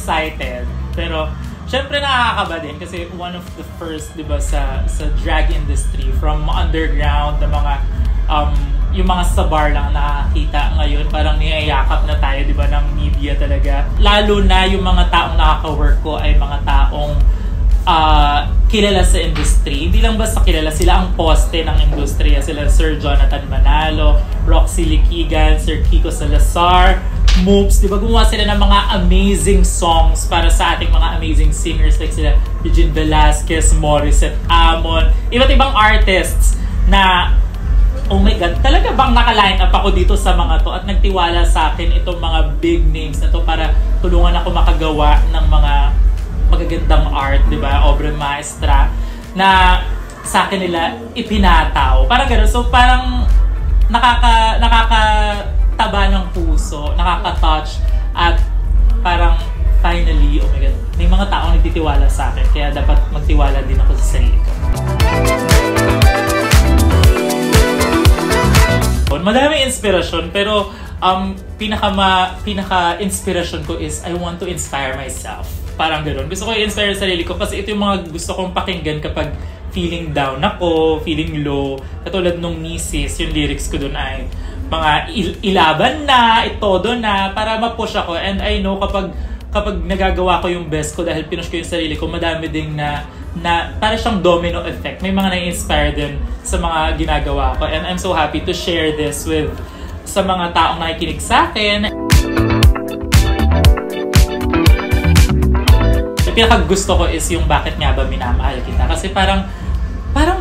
excited. Pero, syempre nakakakaba din kasi one of the first, di ba, sa drag industry, from underground na mga, yung mga sa bar lang nakakita ngayon, parang niyayakap na tayo, di ba, ng media talaga. Lalo na yung mga taong nakaka-work ko ay mga taong kilala sa industry. Hindi lang basta kilala, sila ang poste ng industriya. Sila Sir Jonathan Manalo, Roxy Liquigan, Sir Kiko Salazar, Moops, di ba? Gumawa sila ng mga amazing songs para sa ating mga amazing singers like sila Eugene Velasquez, Morissette Amon, iba't ibang artists na oh my God, talaga bang naka-line up ako dito sa mga to at nagtiwala sa akin itong mga big names na to para tulungan ako makagawa ng mga magagandang art, di ba? Obra maestra na sa akin nila ipinataw. Parang gano'n. So parang nakakataba ng puso, nakaka-touch at parang finally, oh my God, may mga taong nagtitiwala sa akin kaya dapat magtiwala din ako sa sarili ko. Madaming inspirasyon pero pinaka-inspirasyon ko is I want to inspire myself. Parang gano'n. Gusto ko i-inspire sarili ko kasi ito yung mga gusto kong pakinggan kapag feeling down ako, feeling low. Katulad nung Misis, yung lyrics ko dun ay mga ilaban na, itodo na, para ma-push ako. And I know kapag nagagawa ko yung best ko dahil pinush ko yung sarili ko, madami ding na para siyang domino effect. May mga na-inspire din sa mga ginagawa ko. And I'm so happy to share this with sa mga taong nakikinig sa akin. Yung pinakagusto ko is yung bakit nga ba minamahal kita. Kasi parang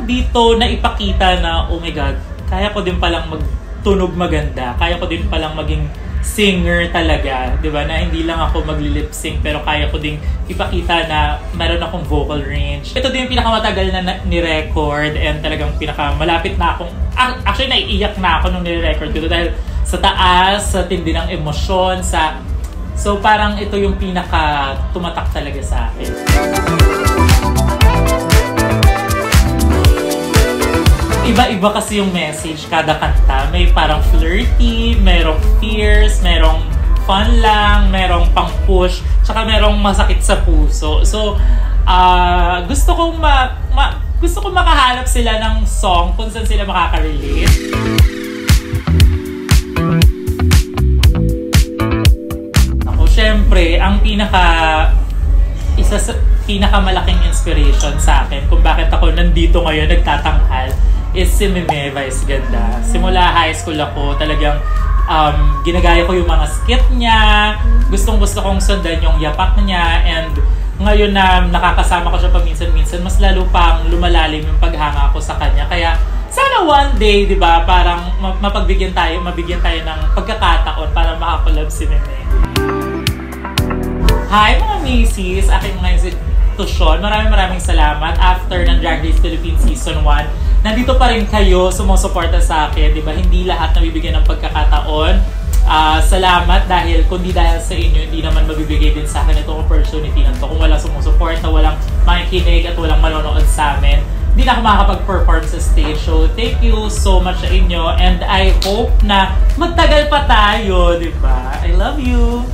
dito na ipakita na, oh my God, kaya ko din palang magtunog maganda. Kaya ko din palang maging singer talaga, di ba? Na hindi lang ako magli-lip sync pero kaya ko ding ipakita na meron akong vocal range. Ito din yung pinakamatagal na ni-record and talagang pinakamalapit na akong actually naiiyak na ako nung ni-record ko dahil sa taas, sa tindi ng emosyon, so parang ito yung pinaka tumatak talaga sa akin. Iba-iba kasi yung message kada kanta. May parang flirty, merong fierce, merong fun lang, merong pang-push, tsaka merong masakit sa puso. So, gusto kong makahanap sila ng song kung saan sila makaka-relate. Ako, syempre, ang isa sa pinakamalaking inspiration sa akin kung bakit ako nandito ngayon nagtatanghal is si Meme Vice Ganda. Simula high school ako, talagang ginagaya ko yung mga skit niya. Gustong-gusto kong sundan yung yapak niya. And ngayon na nakakasama ko siya paminsan-minsan, mas lalo pang lumalalim yung paghanga ko sa kanya. Kaya sana one day, di ba, parang mabigyan tayo ng pagkakataon para makakolab si Meme. Hi mga misis! Aking mga institusyon. Maraming salamat. After ng Drag Race Philippines Season 1, nandito pa rin kayo, sumusuporta sa akin, di ba? Hindi lahat nabibigyan ng pagkakataon. Salamat dahil kundi dahil sa inyo, hindi naman mabibigay din sa akin itong opportunity na to. Kung walang sumusuporta, walang makikinig at walang manonood sa amin, hindi na ako makakapag-perform sa stage. So, thank you so much sa inyo and I hope na magtagal pa tayo, di ba? I love you!